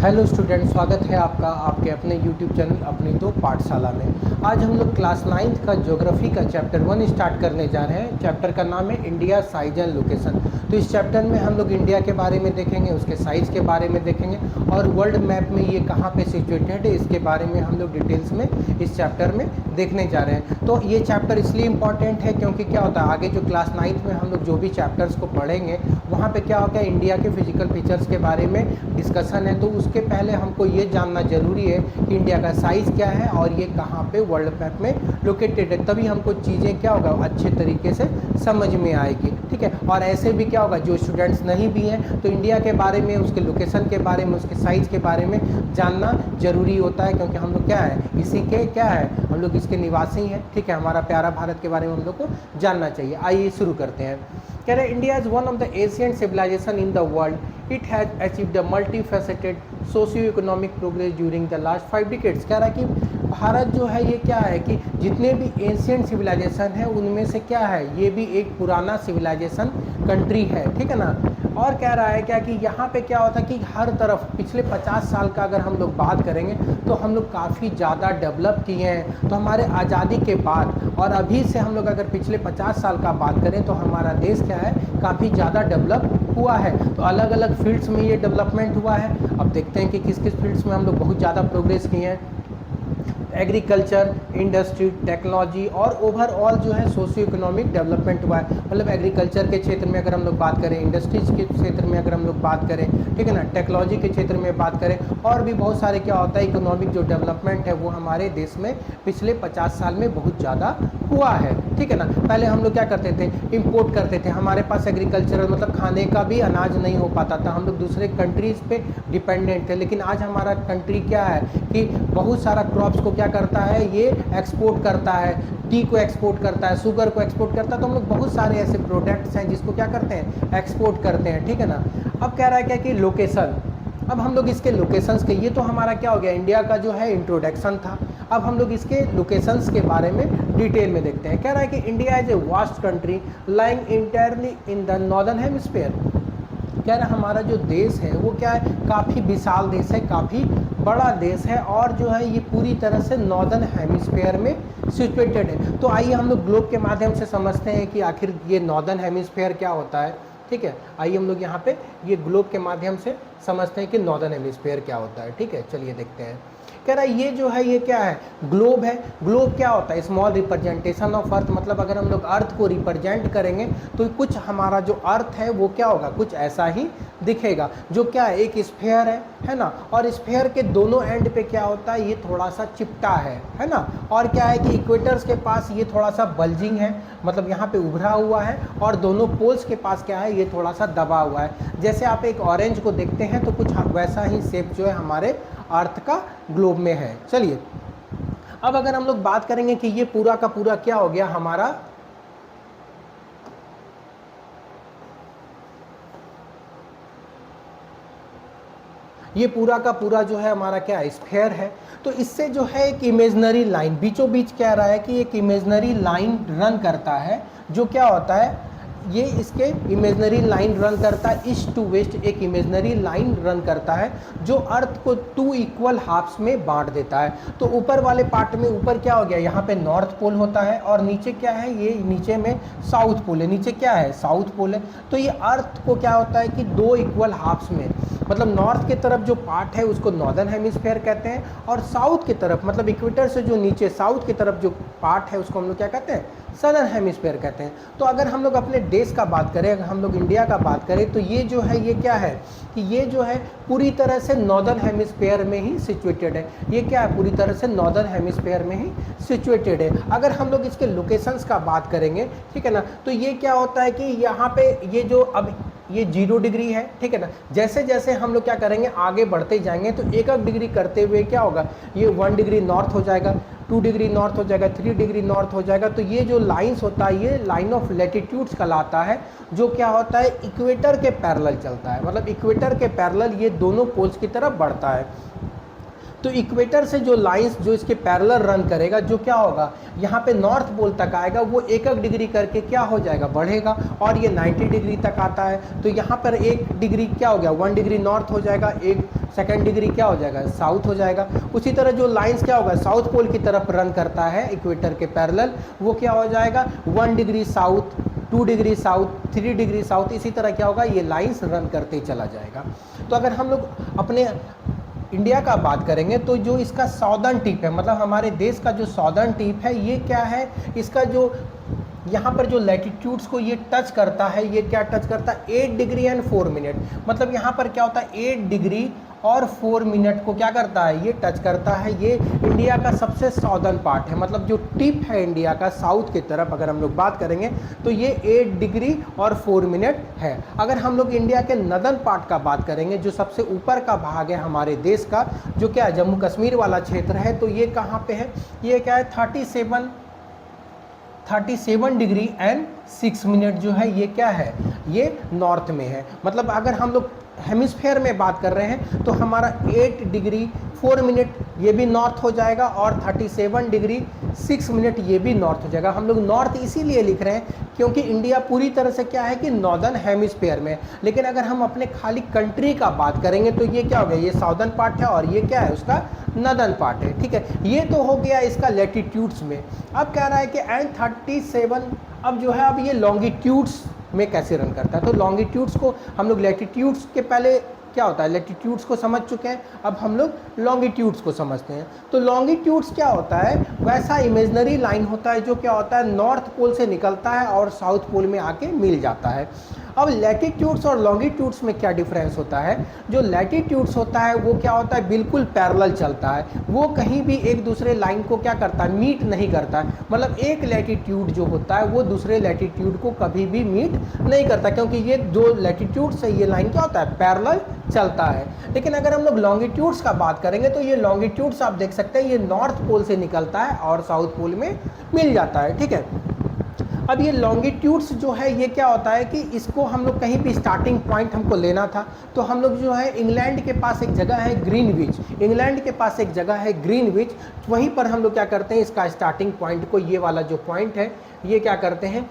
Hello student, स्वागत है आपका आपके अपने यूट्यूब चैनल अपनी तो पाठशाला में। आज हम लोग क्लास 9th का ज्योग्राफी का चैप्टर 1 स्टार्ट करने जा रहे हैं। चैप्टर का नाम है इंडिया साइज एंड लोकेशन। तो इस चैप्टर में हम लोग इंडिया के बारे में देखेंगे, उसके साइज़ के बारे में देखेंगे और वर्ल्ड मैप में ये कहाँ पे सिचुएटेड है इसके बारे में हम लोग डिटेल्स में इस चैप्टर में देखने जा रहे हैं। तो ये चैप्टर इसलिए इम्पॉर्टेंट है क्योंकि क्या होता है, आगे जो क्लास 9th में हम लोग जो भी चैप्टर्स को पढ़ेंगे वहाँ पे क्या होगा, इंडिया के फिजिकल फीचर्स के बारे में डिस्कशन है। तो उसके पहले हमको ये जानना ज़रूरी है कि इंडिया का साइज़ क्या है और ये कहाँ पे वर्ल्ड मैप में लोकेटेड है, तभी हमको चीज़ें क्या होगा अच्छे तरीके से समझ में आएगी। ठीक है, और ऐसे भी क्या होगा, जो स्टूडेंट्स नहीं भी हैं तो इंडिया के बारे में, उसके लोकेशन के बारे में, उसके साइज़ के बारे में जानना ज़रूरी होता है, क्योंकि हम लोग क्या है, इसी के क्या है, हम लोग इसके निवासी हैं। ठीक है, हमारा प्यारा भारत के बारे में हम लोग को जानना चाहिए। आइए शुरू करते हैं। कह रहे India is one of the ancient civilisation in the world. It has achieved a multifaceted socio economic progress during the last 5 decades. कह रहा है कि भारत जो है ये क्या है कि जितने भी एशियंट सिविलाइजेशन है उनमें से क्या है, ये भी एक पुराना सिविलाइजेशन कंट्री है। ठीक है ना। और कह रहा है क्या कि यहाँ पे क्या होता है कि हर तरफ पिछले 50 साल का अगर हम लोग बात करेंगे तो हम लोग काफ़ी ज़्यादा डेवलप किए हैं। तो हमारे आज़ादी के बाद और अभी से हम लोग अगर पिछले 50 साल का बात करें तो हमारा देश क्या है, काफ़ी ज़्यादा डेवलप हुआ है। तो अलग अलग फील्ड्स में ये डेवलपमेंट हुआ है। अब देखते हैं कि किस किस फील्ड्स में हम लोग बहुत ज़्यादा प्रोग्रेस किए हैं। एग्रीकल्चर, इंडस्ट्री, टेक्नोलॉजी और ओवरऑल जो है सोशियो इकोनॉमिक डेवलपमेंट हुआ है। मतलब एग्रीकल्चर के क्षेत्र में अगर हम लोग बात करें, इंडस्ट्रीज के क्षेत्र में अगर हम लोग बात करें, ठीक है ना, टेक्नोलॉजी के क्षेत्र में बात करें, और भी बहुत सारे क्या होता है, इकोनॉमिक जो डेवलपमेंट है वो हमारे देश में पिछले 50 साल में बहुत ज़्यादा हुआ है। ठीक है ना। पहले हम लोग क्या करते थे, इंपोर्ट करते थे। हमारे पास एग्रीकल्चरल मतलब खाने का भी अनाज नहीं हो पाता था, हम लोग दूसरे कंट्रीज़ पे डिपेंडेंट थे। लेकिन आज हमारा कंट्री क्या है कि बहुत सारा क्रॉप्स को क्या करता है, ये एक्सपोर्ट करता है, टी को एक्सपोर्ट करता है, शुगर को एक्सपोर्ट करता है। तो हम लोग बहुत सारे ऐसे प्रोडक्ट्स हैं जिसको क्या करते हैं, एक्सपोर्ट करते हैं। ठीक है ना। अब कह रहा है क्या कि लोकेशन, अब हम लोग इसके लोकेशंस के, ये तो हमारा क्या हो गया, इंडिया का जो है इंट्रोडक्शन था। अब हम लोग इसके लोकेशंस के बारे में डिटेल में देखते हैं। कह रहा है कि India is a vast country lying entirely in the northern hemisphere. कह रहा है हमारा जो देश है वो क्या है, काफ़ी विशाल देश है, काफ़ी बड़ा देश है और जो है ये पूरी तरह से नॉर्दर्न हेमिस्फीयर में सिचुएटेड है। तो आइए हम लोग ग्लोब के माध्यम से समझते हैं कि आखिर ये नॉर्दर्न हेमिस्फीयर क्या होता है। ठीक है, आइए हम लोग यहाँ पे ये ग्लोब के माध्यम से समझते हैं कि नॉर्दर्न हेमिस्फीयर क्या होता है। ठीक है, चलिए देखते हैं। कह रहा है ये जो है ये क्या है, ग्लोब है। ग्लोब क्या होता है, स्मॉल रिप्रेजेंटेशन ऑफ अर्थ। मतलब अगर हम लोग अर्थ को रिप्रेजेंट करेंगे तो कुछ हमारा जो अर्थ है वो क्या होगा, कुछ ऐसा ही दिखेगा, जो क्या है, एक स्फेयर है ना। और स्फेयर के दोनों एंड पे क्या होता है, ये थोड़ा सा चिपटा है ना। और क्या है कि इक्वेटर्स के पास ये थोड़ा सा बल्जिंग है, मतलब यहाँ पे उभरा हुआ है, और दोनों पोल्स के पास क्या है, ये थोड़ा सा दबा हुआ है। जैसे आप एक ऑरेंज को देखते हैं तो कुछ वैसा ही शेप जो है हमारे अर्थ का ग्लोब में है। चलिए अब अगर हम लोग बात करेंगे कि ये पूरा का पूरा क्या हो गया हमारा, ये पूरा का पूरा जो है हमारा क्या है, स्फेयर है। तो इससे जो है एक इमेजनरी लाइन बीचों बीच कह रहा है कि एक इमेजनरी लाइन रन करता है, जो क्या होता है, ये इसके इमेजनरी लाइन रन करता है, ईस्ट टू वेस्ट एक इमेजनरी लाइन रन करता है जो अर्थ को 2 इक्वल हाफ्स में बांट देता है। तो ऊपर वाले पार्ट में, ऊपर क्या हो गया, यहाँ पे नॉर्थ पोल होता है और नीचे क्या है, ये नीचे में साउथ पोल है। नीचे क्या है, साउथ पोल है। तो ये अर्थ को क्या होता है कि 2 इक्वल हाफ्स में, मतलब नॉर्थ की तरफ जो पार्ट है उसको नॉर्दर्न हेमिस्फीयर कहते हैं, और साउथ की तरफ मतलब इक्वेटर से जो नीचे साउथ की तरफ जो पार्ट है उसको हम लोग क्या कहते हैं, सदर्न हेमिस्फीयर कहते हैं। तो अगर हम लोग अपने देश का बात करें, अगर हम लोग इंडिया का बात करें तो ये जो है ये क्या है कि ये जो है पूरी तरह से नॉर्दर्न हेमिस्फीयर में ही सिचुएटेड है। ये क्या है, पूरी तरह से नॉर्दर्न हेमिस्फीयर में ही सिचुएटेड है। अगर हम लोग इसके लोकेशंस का बात करेंगे, ठीक है ना, तो ये क्या होता है कि यहाँ पे ये जो अब ये 0 डिग्री है, ठीक है ना। जैसे जैसे हम लोग क्या करेंगे, आगे बढ़ते जाएंगे तो एक एक डिग्री करते हुए क्या होगा, ये 1 डिग्री नॉर्थ हो जाएगा, 2 डिग्री नॉर्थ हो जाएगा, 3 डिग्री नॉर्थ हो जाएगा। तो ये जो लाइंस होता है ये लाइन ऑफ लैटिट्यूड्स कहलाता है, जो क्या होता है, इक्वेटर के पैरेलल चलता है। मतलब इक्वेटर के पैरेलल ये दोनों पोल्स की तरफ बढ़ता है। तो इक्वेटर से जो लाइंस जो इसके पैरेलल रन करेगा, जो क्या होगा, यहाँ पे नॉर्थ पोल तक आएगा, वो एक एक डिग्री करके क्या हो जाएगा, बढ़ेगा, और ये 90 डिग्री तक आता है। तो यहाँ पर 1 डिग्री क्या हो गया, 1 डिग्री नॉर्थ हो जाएगा, एक सेकंड डिग्री क्या हो जाएगा, साउथ हो जाएगा। उसी तरह जो लाइंस क्या होगा, साउथ पोल की तरफ रन करता है इक्वेटर के पैरेलल, वो क्या हो जाएगा 1 degree south, 2 degree south, 3 degree south, इसी तरह क्या होगा ये लाइंस रन करते चला जाएगा। तो अगर हम लोग अपने इंडिया का बात करेंगे तो जो इसका साउदर्न टिप है, मतलब हमारे देश का जो साउदर्न टिप है, ये क्या है, इसका जो यहाँ पर जो लैटिट्यूड्स को ये टच करता है, ये क्या टच करता है 8 डिग्री एंड 4 मिनट, मतलब यहाँ पर क्या होता है 8 डिग्री और 4 मिनट को क्या करता है, ये टच करता है। ये इंडिया का सबसे साउदर्न पार्ट है, मतलब जो टिप है इंडिया का साउथ की तरफ अगर हम लोग बात करेंगे तो ये 8 डिग्री और 4 मिनट है। अगर हम लोग इंडिया के नदर्न पार्ट का बात करेंगे, जो सबसे ऊपर का भाग है हमारे देश का, जो क्या है जम्मू कश्मीर वाला क्षेत्र है, तो ये कहाँ पे है, ये क्या है 37 डिग्री एंड 6 मिनट जो है ये क्या है, ये नॉर्थ में है। मतलब अगर हम लोग हेमिस्फेयर में बात कर रहे हैं तो हमारा 8 डिग्री 4 मिनट ये भी नॉर्थ हो जाएगा और 37 डिग्री 6 मिनट ये भी नॉर्थ हो जाएगा। हम लोग नॉर्थ इसीलिए लिख रहे हैं क्योंकि इंडिया पूरी तरह से क्या है कि नॉर्दर्न हेमिस्फेयर में। लेकिन अगर हम अपने खाली कंट्री का बात करेंगे तो ये क्या हो गया, ये साउदर्न पार्ट है और ये क्या है उसका नदर्न पार्ट है। ठीक है, ये तो हो गया इसका लैटिट्यूड्स में। अब कह रहा है कि एंड 37, अब जो है अब ये लॉन्गिट्यूड्स में कैसे रन करता है। तो लॉन्गिट्यूड्स को हम लोग लैटिट्यूड्स के पहले क्या होता है, लैटिट्यूड्स को समझ चुके हैं, अब हम लोग लॉन्गिट्यूड्स को समझते हैं। तो लॉन्गिट्यूड्स क्या होता है, वैसा इमेजनरी लाइन होता है जो क्या होता है नॉर्थ पोल से निकलता है और साउथ पोल में आके मिल जाता है। अब लैटिट्यूड्स और लॉन्गिट्यूड्स में क्या डिफरेंस होता है, जो लैटिट्यूड्स होता है वो क्या होता है बिल्कुल पैरेलल चलता है, वो कहीं भी एक दूसरे लाइन को क्या करता है मीट नहीं करता है। मतलब एक लैटिट्यूड जो होता है वो दूसरे लैटिट्यूड को कभी भी मीट नहीं करता, क्योंकि ये दो लैटिट्यूड्स है, ये लाइन क्या होता है पैरेलल चलता है। लेकिन अगर हम लोग लॉन्गिट्यूड्स का बात करेंगे तो ये लॉन्गिट्यूड्स आप देख सकते हैं ये नॉर्थ पोल से निकलता है और साउथ पोल में मिल जाता है। ठीक है, अब ये लॉन्गिट्यूड्स जो है ये क्या होता है कि इसको हम लोग कहीं भी स्टार्टिंग पॉइंट हमको लेना था, तो हम लोग जो है इंग्लैंड के पास एक जगह है ग्रीनविच, इंग्लैंड के पास एक जगह है ग्रीनविच, वहीं पर हम लोग क्या करते हैं इसका स्टार्टिंग पॉइंट को, ये वाला जो पॉइंट है ये क्या करते हैं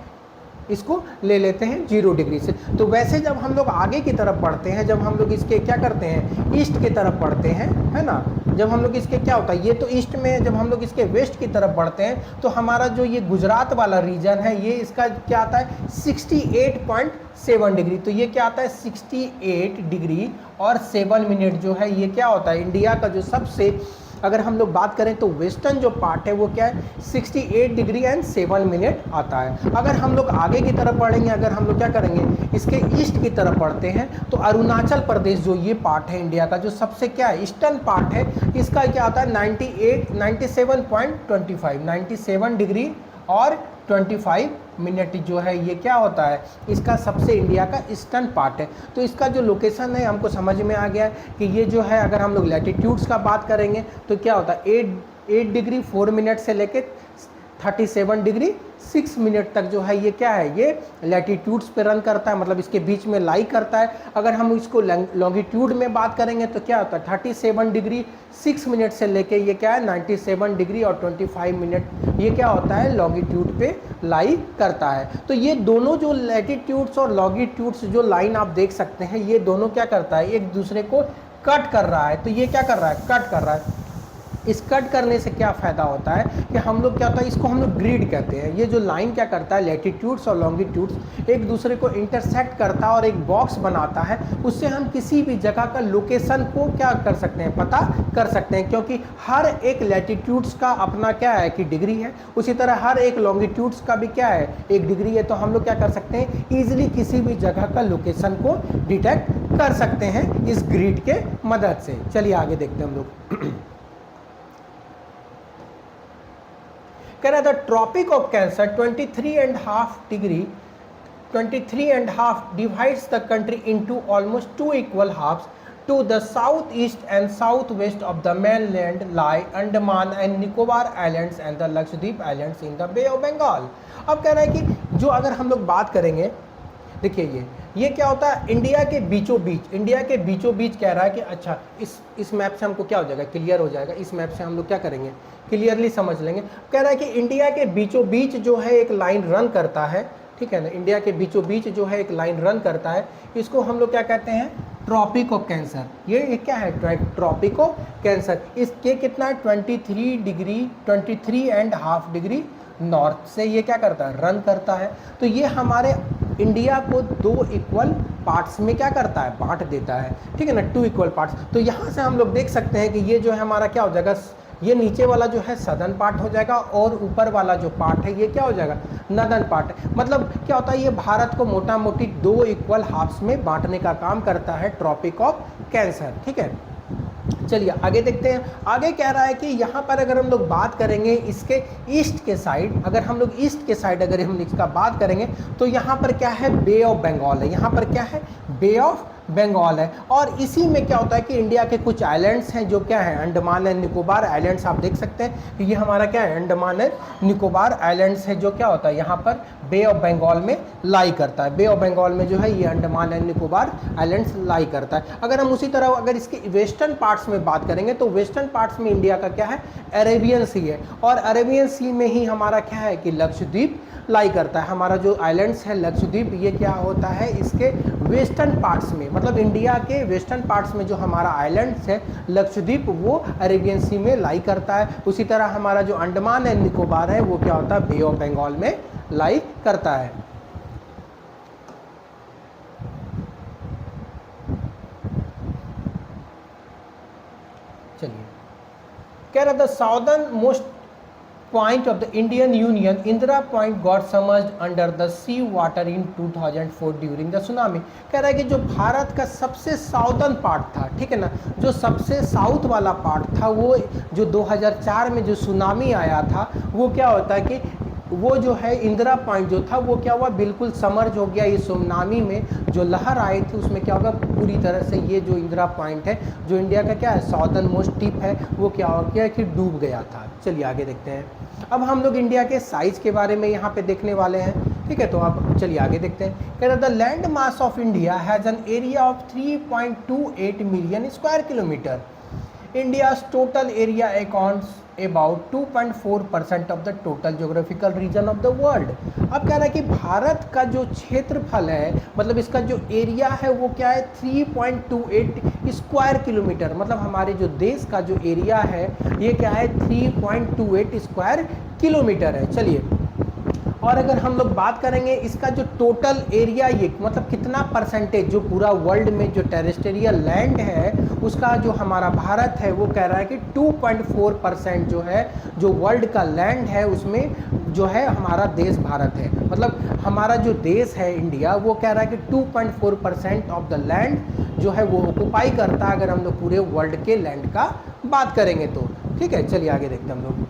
इसको ले लेते हैं 0 डिग्री से। तो वैसे जब हम लोग आगे की तरफ बढ़ते हैं, जब हम लोग इसके क्या करते हैं ईस्ट की तरफ बढ़ते हैं, है ना, जब हम लोग इसके क्या होता है ये तो ईस्ट में, जब हम लोग इसके वेस्ट की तरफ बढ़ते हैं तो हमारा जो ये गुजरात वाला रीजन है ये इसका क्या आता है 68.7 डिग्री। तो ये क्या आता है 68 डिग्री और 7 मिनट जो है ये क्या होता है इंडिया का जो सबसे, अगर हम लोग बात करें तो वेस्टर्न जो पार्ट है वो क्या है 68 डिग्री एंड 7 मिनट आता है। अगर हम लोग आगे की तरफ बढ़ेंगे, अगर हम लोग क्या करेंगे इसके ईस्ट की तरफ बढ़ते हैं तो अरुणाचल प्रदेश जो ये पार्ट है इंडिया का जो सबसे क्या है ईस्टर्न पार्ट है, इसका क्या आता है 97 डिग्री और 25 मिनट जो है ये क्या होता है इसका सबसे इंडिया का ईस्टर्न पार्ट है। तो इसका जो लोकेशन है हमको समझ में आ गया कि ये जो है अगर हम लोग लैटिट्यूड्स का बात करेंगे तो क्या होता है 8 डिग्री 4 मिनट से लेके 37 डिग्री 6 मिनट तक जो है ये क्या है ये लैटिट्यूड्स पे रन करता है, मतलब इसके बीच में लाई करता है। अगर हम इसको लॉन्गिट्यूड में बात करेंगे तो क्या होता है 37 डिग्री 6 मिनट से लेके ये क्या है 97 डिग्री और 25 मिनट ये क्या होता है लॉन्गिट्यूड पे लाई करता है। तो ये दोनों जो लैटिट्यूड्स और लॉन्गिट्यूड्स जो लाइन आप देख सकते हैं ये दोनों क्या करता है एक दूसरे को कट कर रहा है। तो ये क्या कर रहा है कट कर रहा है। इस कट करने से क्या फ़ायदा होता है कि हम लोग क्या होता है इसको हम लोग ग्रिड कहते हैं। ये जो लाइन क्या करता है लैटिट्यूड्स और लॉन्गिट्यूड्स एक दूसरे को इंटरसेक्ट करता है और एक बॉक्स बनाता है, उससे हम किसी भी जगह का लोकेशन को क्या कर सकते हैं पता कर सकते हैं, क्योंकि हर एक लैटिट्यूड्स का अपना क्या है कि डिग्री है, उसी तरह हर एक लॉन्गिट्यूड्स का भी क्या है एक डिग्री है। तो हम लोग क्या कर सकते हैं ईजिली किसी भी जगह का लोकेशन को डिटेक्ट कर सकते हैं इस ग्रिड के मदद से। चलिए आगे देखते हैं हम लोग। कह रहा था tropic of cancer 23.5 degree 23.5 divides the country into almost 2 equal halves. To the southeast and southwest of the mainland lie Andaman and Nicobar Islands and the Lakshadweep Islands in the Bay of Bengal. अब कह रहा है कि जो अगर हम लोग बात करेंगे देखिए ये क्या होता है इंडिया के बीचों बीच कह रहा है कि अच्छा इस मैप से हमको क्या हो जाएगा क्लियर हो जाएगा। इस मैप से हम लोग क्या करेंगे क्लियरली समझ लेंगे। कह रहा है कि इंडिया के बीचों बीच जो है एक लाइन रन करता है, ठीक है ना, इंडिया के बीचों बीच जो है एक लाइन रन करता है, इसको हम लोग क्या कहते हैं ट्रॉपिक ऑफ कैंसर। ये क्या है, ट्रॉपिक ऑफ कैंसर। इसके कितना है 23.5 डिग्री नॉर्थ से ये क्या करता है, रन करता है। तो ये हमारे इंडिया को 2 इक्वल पार्ट्स में क्या करता है, बांट देता है, ठीक है ना, 2 इक्वल पार्ट्स। तो यहाँ से हम लोग देख सकते हैं कि ये जो है हमारा क्या हो जाएगा, ये नीचे वाला जो है सदर्न पार्ट हो जाएगा और ऊपर वाला जो पार्ट है ये क्या हो जाएगा, नॉर्दर्न पार्ट। मतलब क्या होता है, ये भारत को मोटा मोटी 2 इक्वल हाफ्स में बांटने का काम करता है ट्रॉपिक ऑफ कैंसर, ठीक है। चलिए आगे देखते हैं। आगे कह रहा है कि यहाँ पर अगर हम लोग बात करेंगे इसके ईस्ट के साइड, अगर हम लोग ईस्ट के साइड अगर हम इसका बात करेंगे तो यहाँ पर क्या है, बे ऑफ बंगाल है। यहाँ पर क्या है, बे ऑफ बंगाल है। और इसी में क्या होता है कि इंडिया के कुछ आइलैंड्स हैं जो क्या है, अंडमान एंड निकोबार आइलैंड्स। आप देख सकते हैं कि ये हमारा क्या है, अंडमान एंड निकोबार आइलैंड्स है, जो क्या होता है यहाँ पर बे ऑफ बंगाल में लाई करता है। बे ऑफ बंगाल में जो है ये अंडमान एंड निकोबार आइलैंड्स लाई करता है। अगर हम उसी तरह अगर इसके वेस्टर्न पार्ट्स में बात करेंगे तो वेस्टर्न पार्ट्स में इंडिया का क्या है, अरेबियन सी है। और अरेबियन सी में ही हमारा क्या है कि लक्षद्वीप लाई करता है। हमारा जो आइलैंड्स है लक्षद्वीप, ये क्या होता है इसके वेस्टर्न पार्ट्स में, मतलब इंडिया के वेस्टर्न पार्ट्स में जो हमारा आइलैंड्स है लक्षद्वीप, वो अरेबियन सी में लाई करता है। उसी तरह हमारा जो अंडमान एंड निकोबार है वो क्या होता है, बे ऑफ बंगाल में लाई करता है। चलिए कह रहा था southern most point of the Indian Union, Indira Point got submerged under the sea water in 2004 during the tsunami। कह रहा है कि जो भारत का सबसे साउदर्न पार्ट था, ठीक है ना, जो सबसे साउथ वाला पार्ट था, वो जो 2004 में जो सुनामी आया था, वो क्या होता है कि वो जो है इंदिरा पॉइंट जो था वो क्या हुआ, बिल्कुल समर्ज हो गया। इस सुनामी में जो लहर आई थी उसमें क्या होगा, पूरी तरह से ये जो इंदिरा पॉइंट है जो इंडिया का क्या है सॉदर्न मोस्ट टिप है, वो क्या हो गया कि डूब गया था। चलिए आगे देखते हैं। अब हम लोग इंडिया के साइज के बारे में यहाँ पे देखने वाले हैं, ठीक है। तो अब चलिए आगे देखते हैं। कह रहा the land mass of India has an area of 3.28 million square kilometre. India's total area accounts about 2.4% of the total geographical region of the world। अब कह रहा है कि भारत का जो क्षेत्रफल है, मतलब इसका जो एरिया है वो क्या है 3.28 स्क्वायर किलोमीटर। मतलब हमारे जो देश का जो एरिया है ये क्या है 3.28 स्क्वायर किलोमीटर है। चलिए, और अगर हम लोग बात करेंगे इसका जो टोटल एरिया, ये मतलब कितना परसेंटेज जो पूरा वर्ल्ड में जो टेरेस्टेरियल लैंड है उसका जो हमारा भारत है वो कह रहा है कि 2.4% जो है, जो वर्ल्ड का लैंड है उसमें जो है हमारा देश भारत है। मतलब हमारा जो देश है इंडिया वो कह रहा है कि 2.4% ऑफ द लैंड जो है वो ऑक्यूपाई करता है, अगर हम लोग पूरे वर्ल्ड के लैंड का बात करेंगे तो, ठीक है। चलिए आगे देखते हैं हम लोग।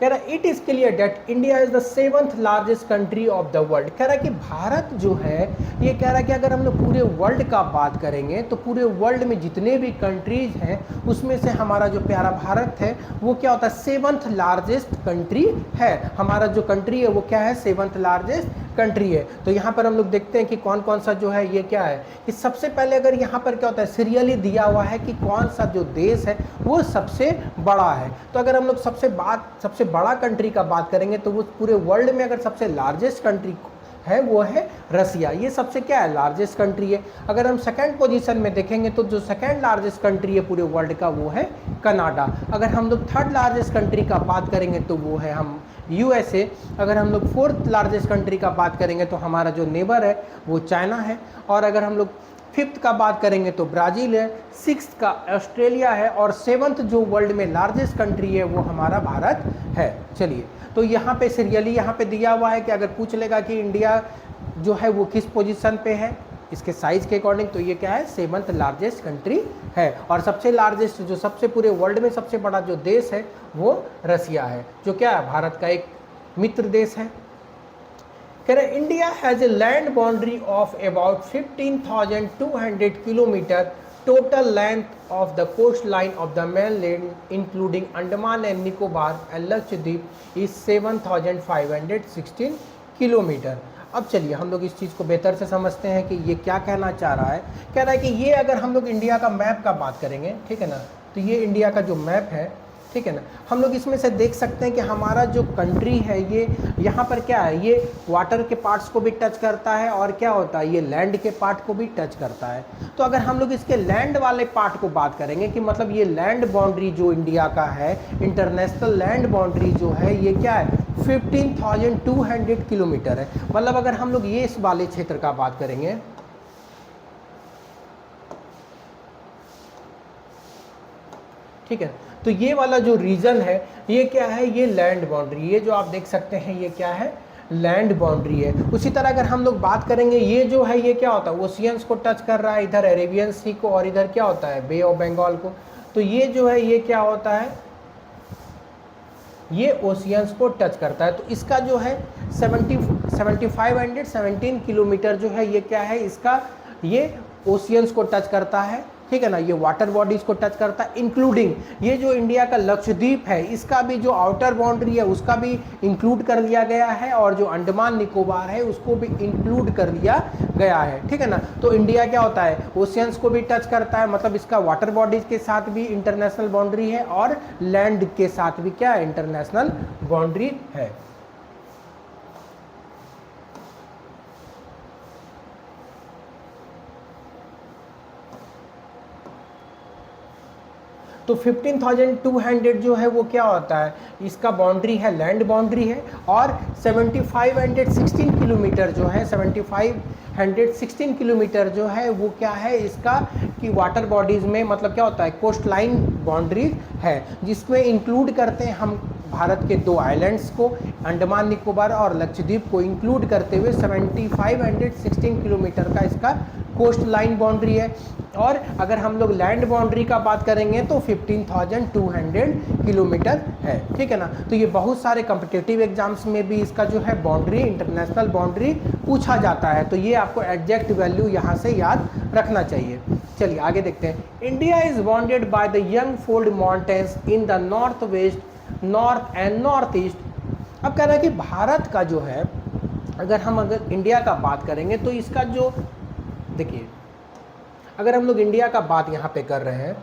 कह रहा है it is clear that India is the 7th largest country of the world. कह रहा है कि भारत जो है ये कह रहा है कि अगर हम लोग पूरे वर्ल्ड का बात करेंगे तो पूरे वर्ल्ड में जितने भी कंट्रीज हैं उसमें से हमारा जो प्यारा भारत है वो क्या होता है 7th लार्जेस्ट कंट्री है। हमारा जो कंट्री है वो क्या है 7th लार्जेस्ट कंट्री है। तो यहाँ पर हम लोग देखते हैं कि कौन कौन सा जो है ये क्या है कि सबसे पहले अगर यहाँ पर क्या होता है सीरियली दिया हुआ है कि कौन सा जो देश है वो सबसे बड़ा है। तो अगर हम लोग सबसे बड़ा कंट्री का बात करेंगे तो वो पूरे वर्ल्ड में अगर सबसे लार्जेस्ट कंट्री है वो है रसिया। ये सबसे क्या है लार्जेस्ट कंट्री है। अगर हम सेकंड पोजीशन में देखेंगे तो जो सेकंड लार्जेस्ट कंट्री है पूरे वर्ल्ड का वो है कनाडा। अगर हम लोग थर्ड लार्जेस्ट कंट्री का बात करेंगे तो वो है हम यूएसए। अगर हम लोग फोर्थ लार्जेस्ट कंट्री का बात करेंगे तो हमारा जो नेबर है वो चाइना है। और अगर हम लोग फिफ्थ का बात करेंगे तो ब्राज़ील है, सिक्स्थ का ऑस्ट्रेलिया है और सेवन्थ जो वर्ल्ड में लार्जेस्ट कंट्री है वो हमारा भारत है। चलिए, तो यहाँ पे सीरियली यहाँ पे दिया हुआ है कि अगर पूछ लेगा कि इंडिया जो है वो किस पोजीशन पे है इसके साइज़ के अकॉर्डिंग, तो ये क्या है 7th लार्जेस्ट कंट्री है। और सबसे लार्जेस्ट जो सबसे पूरे वर्ल्ड में सबसे बड़ा जो देश है वो रसिया है, जो क्या है भारत का एक मित्र देश है। कह रहे India has a land boundary of about 15,200 kilometre. Total length of the coast line of the mainland including Andaman and Nicobar and Lakshadweep is 7,516 kilometre. अब चलिए हम लोग इस चीज़ को बेहतर से समझते हैं कि ये क्या कहना चाह रहा है। कह रहा है कि ये अगर हम लोग इंडिया का मैप का बात करेंगे, ठीक है ना, तो ये इंडिया का जो मैप है, ठीक है ना। हम लोग इसमें से देख सकते हैं कि हमारा जो कंट्री है ये यहाँ पर क्या है, ये वाटर के पार्ट्स को भी टच करता है और क्या होता है, ये लैंड के पार्ट को भी टच करता है। तो अगर हम लोग इसके लैंड वाले पार्ट को बात करेंगे कि मतलब ये लैंड बाउंड्री जो इंडिया का है, इंटरनेशनल लैंड बाउंड्री जो है ये क्या है, 15,200 किलोमीटर है। मतलब अगर हम लोग ये इस वाले क्षेत्र का बात करेंगे, ठीक है, तो ये वाला जो रीजन है ये क्या है, ये लैंड बाउंड्री, ये जो आप देख सकते हैं ये क्या है, लैंड बाउंड्री है। उसी तरह अगर हम लोग बात करेंगे, ये जो है ये क्या होता है, ओशियंस को टच कर रहा है, इधर अरेबियन सी को और इधर क्या होता है, बे ऑफ बंगाल को। तो ये जो है ये क्या होता है, ये ओशियंस को टच करता है। तो इसका जो है 7517 किलोमीटर जो है ये क्या है, इसका ये ओशियंस को टच करता है, ठीक है ना। ये वाटर बॉडीज को टच करता है, इंक्लूडिंग ये जो इंडिया का लक्षद्वीप है इसका भी जो आउटर बाउंड्री है उसका भी इंक्लूड कर लिया गया है, और जो अंडमान निकोबार है उसको भी इंक्लूड कर लिया गया है, ठीक है ना। तो इंडिया क्या होता है, ओशियंस को भी टच करता है, मतलब इसका वाटर बॉडीज के साथ भी इंटरनेशनल बाउंड्री है और लैंड के साथ भी क्या है, इंटरनेशनल बाउंड्री है। तो 15,200 जो है वो क्या होता है, इसका बाउंड्री है, लैंड बाउंड्री है। और 7516 किलोमीटर जो है, 7516 किलोमीटर जो है वो क्या है इसका, कि वाटर बॉडीज़ में मतलब क्या होता है, कोस्ट लाइन बाउंड्री है, जिसमें इंक्लूड करते हैं हम भारत के 2 आइलैंड्स को, अंडमान निकोबार और लक्षद्वीप को इंक्लूड करते हुए 7516 किलोमीटर का इसका कोस्ट लाइन बाउंड्री है। और अगर हम लोग लैंड बाउंड्री का बात करेंगे तो 15,200 किलोमीटर है, ठीक है ना। तो ये बहुत सारे कॉम्पिटिटिव एग्जाम्स में भी इसका जो है बाउंड्री, इंटरनेशनल बाउंड्री पूछा जाता है, तो ये आपको एग्जैक्ट वैल्यू यहाँ से याद रखना चाहिए। चलिए आगे देखते हैं। India is bounded by the young fold mountains in the north west, north and north east. अब कह रहा है कि भारत का जो है, अगर इंडिया का बात करेंगे तो इसका जो, देखिए अगर हम लोग इंडिया का बात यहाँ पे कर रहे हैं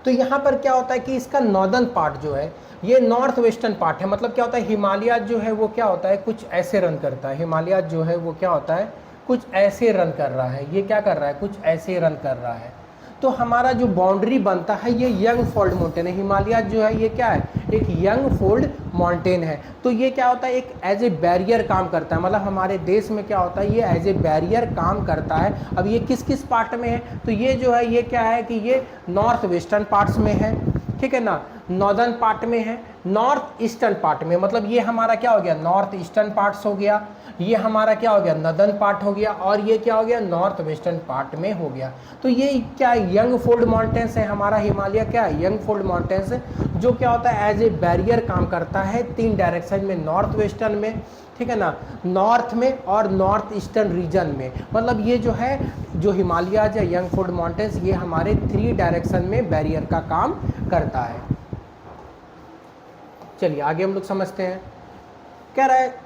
तो यहाँ पर क्या होता है कि इसका नॉर्दर्न पार्ट जो है ये नॉर्थ वेस्टर्न पार्ट है। मतलब क्या होता है, हिमालय जो है वो क्या होता है, कुछ ऐसे रन करता है, हिमालय जो है वो क्या होता है, कुछ ऐसे रन कर रहा है, ये क्या कर रहा है, कुछ ऐसे रन कर रहा है। तो हमारा जो बाउंड्री बनता है ये यंग फोल्ड माउंटेन है, हिमालय जो है ये क्या है, एक यंग फोल्ड माउंटेन है। तो ये क्या होता है, एक एज ए बैरियर काम करता है, मतलब हमारे देश में क्या होता है, ये एज ए बैरियर काम करता है। अब ये किस किस पार्ट में है, तो ये जो है ये क्या है कि ये नॉर्थ वेस्टर्न पार्ट्स में है, ठीक है ना, नॉर्दर्न पार्ट में है, नॉर्थ ईस्टर्न पार्ट में, मतलब ये हमारा क्या हो गया, नॉर्थ ईस्टर्न पार्ट्स हो गया, ये हमारा क्या हो गया, नॉर्दर्न पार्ट हो गया, और ये क्या हो गया, नॉर्थ वेस्टर्न पार्ट में हो गया। तो ये क्या यंग फोल्ड माउंटेन्स है, हमारा हिमालय क्या है, यंग फोल्ड माउंटेन्स है, जो क्या होता है एज ए बैरियर काम करता है 3 डायरेक्शन में, नॉर्थ वेस्टर्न में, ठीक है ना, नॉर्थ में और नॉर्थ ईस्टर्न रीजन में। मतलब ये जो है, जो हिमालय है यंग फोल्ड माउंटेन्स, ये हमारे 3 डायरेक्शन में बैरियर का काम करता है। चलिए आगे हम लोग समझते हैं। कह रहा है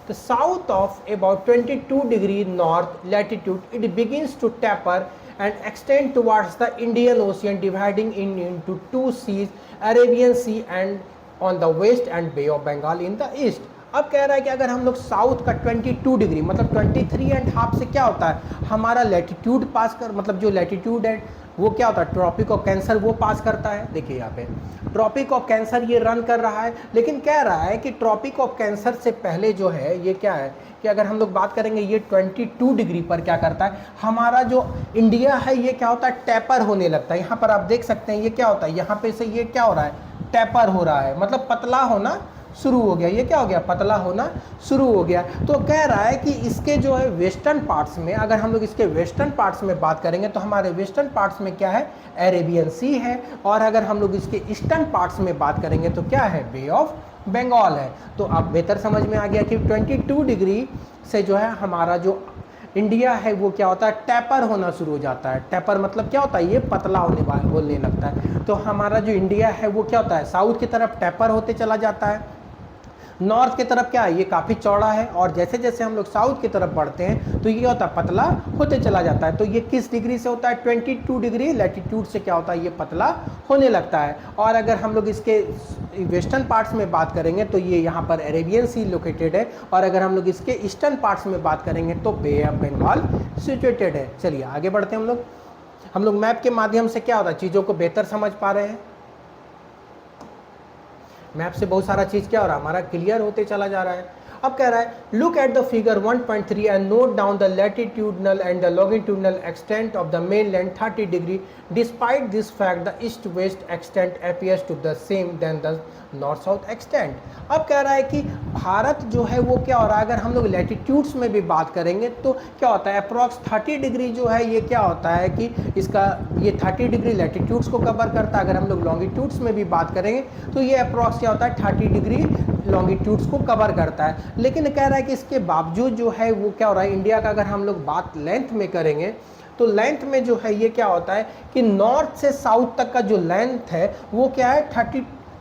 the south of about 22 degree north latitude it begins to taper and extend towards the Indian Ocean, dividing into 2 seas, Arabian Sea and on the west and Bay of Bengal in the east। अब कह रहा है कि अगर हम लोग south का 22 degree मतलब 23.5 से क्या होता है, हमारा लैटिट्यूड पास कर, मतलब जो लैटिट्यूड है वो क्या होता है, ट्रॉपिक ऑफ कैंसर वो पास करता है। देखिए यहाँ पे ट्रॉपिक ऑफ कैंसर ये रन कर रहा है, लेकिन कह रहा है कि ट्रॉपिक ऑफ कैंसर से पहले जो है ये क्या है कि अगर हम लोग बात करेंगे ये 22 डिग्री पर क्या करता है, हमारा जो इंडिया है ये क्या होता है, टैपर होने लगता है। यहाँ पर आप देख सकते हैं ये क्या होता है, यहाँ पे से ये क्या हो रहा है, टैपर हो रहा है, मतलब पतला होना शुरू हो गया, ये क्या हो गया, पतला होना शुरू हो गया। तो कह रहा है कि इसके जो है वेस्टर्न पार्ट्स में, अगर हम लोग इसके वेस्टर्न पार्ट्स में बात करेंगे तो हमारे वेस्टर्न पार्ट्स में क्या है, अरेबियन सी है, और अगर हम लोग इसके ईस्टर्न पार्ट्स में बात करेंगे तो क्या है, बे ऑफ बंगाल है। तो अब बेहतर समझ में आ गया कि 22 डिग्री से जो है हमारा जो इंडिया है वो क्या होता है, टैपर होना शुरू हो जाता है। टैपर मतलब क्या होता है, ये पतला होने लगता है। तो हमारा जो इंडिया है वो क्या होता है, साउथ की तरफ टैपर होते चला जाता है। नॉर्थ की तरफ क्या है, ये काफ़ी चौड़ा है, और जैसे जैसे हम लोग साउथ की तरफ बढ़ते हैं तो ये होता है पतला होते चला जाता है। तो ये किस डिग्री से होता है, 22 डिग्री लैटिट्यूड से क्या होता है, ये पतला होने लगता है। और अगर हम लोग इसके वेस्टर्न पार्ट्स में बात करेंगे तो ये यहाँ पर अरेबियन सी लोकेटेड है, और अगर हम लोग इसके ईस्टर्न पार्ट्स में बात करेंगे तो बे ऑफ बंगाल सिचुएटेड है। चलिए आगे बढ़ते हैं हम लोग मैप के माध्यम से क्या होता है, चीज़ों को बेहतर समझ पा रहे हैं। मैप से बहुत सारा चीज़ क्या हो रहा है, हमारा क्लियर होते चला जा रहा है। अब कह रहा है look at the figure 1.3 and note down the latitudinal and the longitudinal extent of the main land 30 degree. Despite this fact the east west extent appears to the same then the north south extent. अब कह रहा है कि भारत जो है वो क्या हो रहा है, अगर हम लोग लैटिट्यूड्स में भी बात करेंगे तो क्या होता है, अप्रॉक्स 30 डिग्री जो है ये क्या होता है कि इसका ये 30 डिग्री लैटिट्यूड्स को कवर करता है। अगर हम लोग लॉन्गिट्यूड्स में भी बात करेंगे तो ये अप्रॉक्स क्या होता है, 30 डिग्री लॉन्गिट्यूड्स को कवर करता है। लेकिन कह रहा है कि इसके बावजूद जो है वो क्या हो रहा है, इंडिया का अगर हम लोग बात लेंथ में करेंगे तो लेंथ में जो है ये क्या होता है कि नॉर्थ से साउथ तक का जो लेंथ है वो क्या है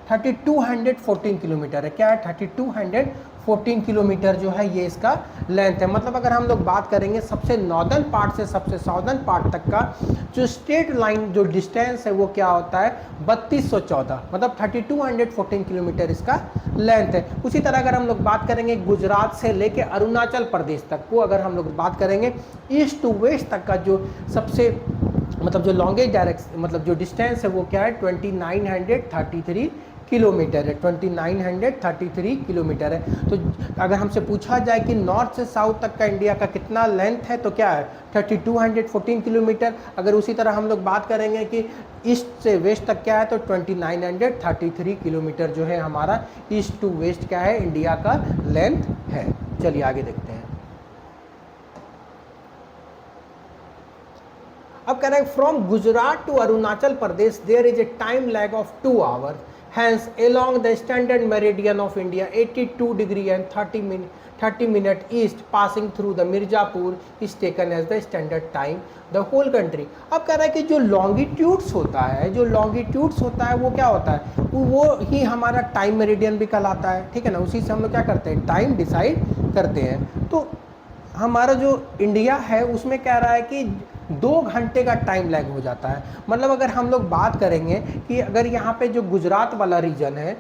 3214 किलोमीटर है। क्या है, 3214 किलोमीटर जो है ये इसका लेंथ है। मतलब अगर हम लोग बात करेंगे सबसे नॉर्दर्न पार्ट से सबसे साउदर्न पार्ट तक का जो स्ट्रेट लाइन जो डिस्टेंस है वो क्या होता है 3214, मतलब 3214 किलोमीटर इसका लेंथ है। उसी तरह अगर हम लोग बात करेंगे गुजरात से लेके अरुणाचल प्रदेश तक को अगर हम लोग बात करेंगे ईस्ट टू वेस्ट तक का जो सबसे मतलब जो लॉन्गेस्ट डायरेक्शन मतलब जो डिस्टेंस है वो क्या है 2933 किलोमीटर है, 2933 किलोमीटर है। तो अगर हमसे पूछा जाए कि नॉर्थ से साउथ तक का इंडिया का कितना लेंथ है तो क्या है 3214 किलोमीटर। अगर उसी तरह हम लोग बात करेंगे कि ईस्ट से वेस्ट तक क्या है तो 2933 किलोमीटर जो है हमारा ईस्ट टू वेस्ट क्या है इंडिया का लेंथ है। चलिए आगे देखते हैं। अब कह रहे हैं from Gujarat to Arunachal Pradesh there is a time lag of 2 hours, hence along the standard meridian of India 82 degree and 30 minute east passing through the Mirzapur is taken as the standard time the whole country। अब कह रहा है कि जो longitudes होता है वो क्या होता है वो ही हमारा टाइम मेरिडियन भी कहलाता है, ठीक है ना। उसी से हम लोग क्या करते हैं टाइम डिसाइड करते हैं। तो हमारा जो इंडिया है उसमें कह रहा है कि 2 घंटे का टाइम लैग हो जाता है। मतलब अगर हम लोग बात करेंगे कि अगर यहाँ पे जो गुजरात वाला रीजन है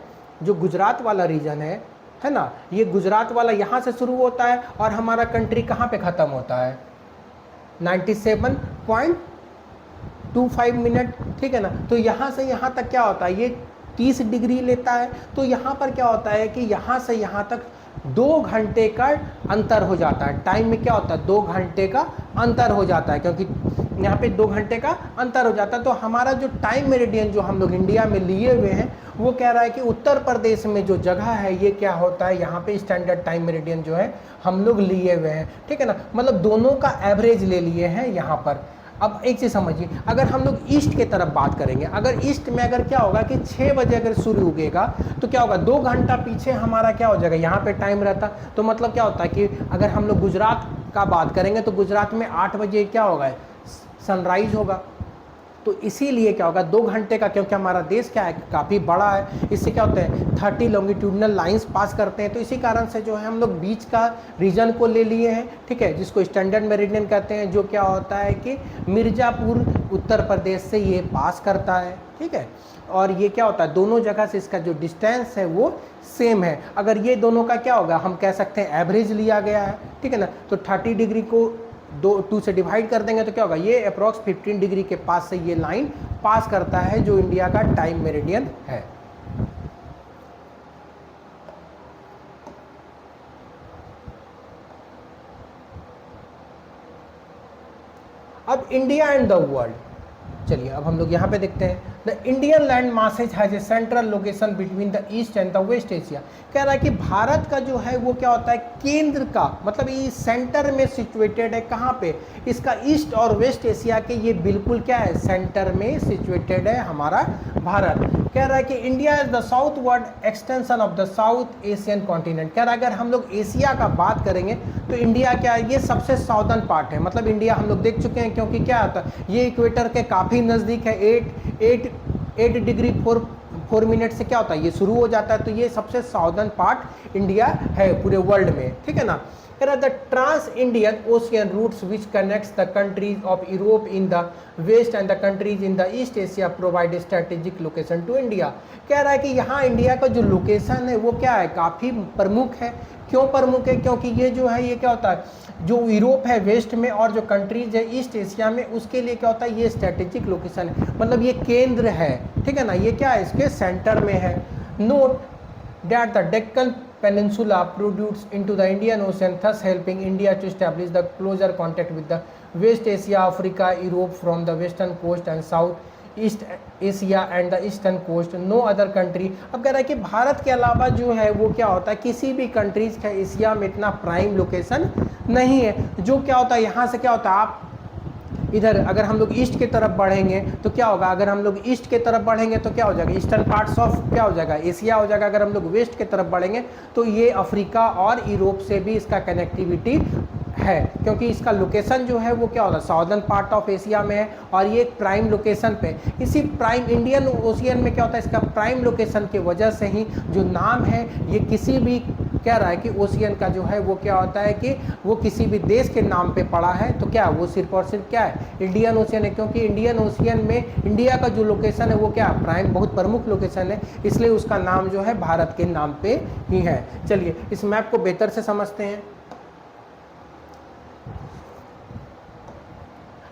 ना, ये गुजरात वाला यहाँ से शुरू होता है और हमारा कंट्री कहाँ पे ख़त्म होता है 97.25 मिनट, ठीक है ना। तो यहाँ से यहाँ तक क्या होता है ये 30 डिग्री लेता है। तो यहाँ पर क्या होता है कि यहाँ से यहाँ तक 2 घंटे का अंतर हो जाता है। टाइम में क्या होता है 2 घंटे का अंतर हो जाता है, क्योंकि यहाँ पे 2 घंटे का अंतर हो जाता है। तो हमारा जो टाइम मेरिडियन जो हम लोग इंडिया में लिए हुए हैं वो कह रहा है कि उत्तर प्रदेश में जो जगह है ये क्या होता है यहाँ पे स्टैंडर्ड टाइम मेरिडियन जो है हम लोग लिए हुए हैं, ठीक है ना। मतलब दोनों का एवरेज ले लिए हैं यहाँ पर। अब एक चीज़ समझिए, अगर हम लोग ईस्ट की तरफ बात करेंगे, अगर ईस्ट में अगर क्या होगा कि 6 बजे अगर सूर्य उगेगा तो क्या होगा 2 घंटा पीछे हमारा क्या हो जाएगा यहाँ पे टाइम रहता। तो मतलब क्या होता है कि अगर हम लोग गुजरात का बात करेंगे तो गुजरात में 8 बजे क्या होगा सनराइज होगा। तो इसीलिए क्या होगा 2 घंटे का, क्योंकि हमारा देश क्या है काफ़ी बड़ा है, इससे क्या होता है 30 लॉन्गिट्यूडनल लाइंस पास करते हैं। तो इसी कारण से जो है हम लोग बीच का रीजन को ले लिए हैं, ठीक है, जिसको स्टैंडर्ड मेरिडियन कहते हैं, जो क्या होता है कि मिर्ज़ापुर उत्तर प्रदेश से ये पास करता है, ठीक है। और ये क्या होता है दोनों जगह से इसका जो डिस्टेंस है वो सेम है। अगर ये दोनों का क्या होगा हम कह सकते हैं एवरेज लिया गया है, ठीक है ना। तो 30 डिग्री को 2 से डिवाइड कर देंगे तो क्या होगा ये अप्रॉक्स 15 डिग्री के पास से ये लाइन पास करता है जो इंडिया का टाइम मेरिडियन है। अब इंडिया एंड द वर्ल्ड, चलिए अब हम लोग यहाँ पे देखते हैं। The Indian land masses has a central location between the east and the waste Asia. कह रहा है कि भारत का जो है वो क्या होता है केंद्र का, मतलब ये सेंटर में सिचुएटेड है। कहाँ पे, इसका ईस्ट और वेस्ट एशिया के ये बिल्कुल क्या है सेंटर में सिचुएटेड है हमारा भारत। कह रहा है कि India is the south word extension of the south Asian continent. कह रहा है अगर हम लोग एशिया का बात करेंगे तो इंडिया क्या है ये सबसे साउदर्न पार्ट है। मतलब इंडिया हम लोग देख चुके हैं, क्योंकि क्या होता है ये इक्वेटर के काफ़ी नज़दीक है। 8 डिग्री 4 मिनट से क्या होता है ये शुरू हो जाता है। तो ये सबसे साउदर्न पार्ट इंडिया है पूरे वर्ल्ड में, ठीक है ना। The trans Indian ocean routes which connects the countries of Europe in the west and the countries in the east Asia provide strategic location to India. कह रहा है कि यहाँ इंडिया का जो लोकेशन है वो क्या है, काफ़ी प्रमुख है। क्यों प्रमुख है, क्योंकि ये जो है ये क्या होता है, जो यूरोप है वेस्ट में और जो कंट्रीज है ईस्ट एशिया में, उसके लिए क्या होता है ये स्ट्रेटेजिक लोकेशन है, मतलब ये केंद्र है, ठीक है ना, ये क्या है इसके सेंटर में है। Note that the Deccan peninsula produce into the Indian Ocean, thus helping India to establish the closer contact with the waste Asia, Africa, Europe from the western coast and South East Asia and the eastern coast, no other country. अब कह रहा है कि भारत के अलावा जो है वो क्या होता है, किसी भी कंट्रीज का एशिया में इतना प्राइम लोकेशन नहीं है। जो क्या होता है यहाँ से क्या होता है, आप इधर अगर हम लोग ईस्ट की तरफ बढ़ेंगे तो क्या होगा, अगर हम लोग ईस्ट की तरफ बढ़ेंगे तो क्या हो जाएगा, ईस्टर्न पार्ट्स ऑफ क्या हो जाएगा एशिया हो जाएगा। अगर हम लोग वेस्ट की तरफ बढ़ेंगे तो ये अफ्रीका और यूरोप से भी इसका कनेक्टिविटी है, क्योंकि इसका लोकेशन जो है वो क्या होता है साउदर्न पार्ट ऑफ एशिया में है और ये एक प्राइम लोकेशन पे। इसी प्राइम इंडियन ओशियन में क्या होता है, इसका प्राइम लोकेशन की वजह से ही जो नाम है ये किसी भी कह रहा है कि ओशियन का जो है वो क्या होता है कि वो किसी भी देश के नाम पे पड़ा है, तो क्या वो सिर्फ और सिर्फ क्या है इंडियन ओशियन है, क्योंकि इंडियन ओशियन में इंडिया का जो लोकेशन है वो क्या प्राइम बहुत प्रमुख लोकेशन है, इसलिए उसका नाम जो है भारत के नाम पे ही है। चलिए इस मैप को बेहतर से समझते हैं।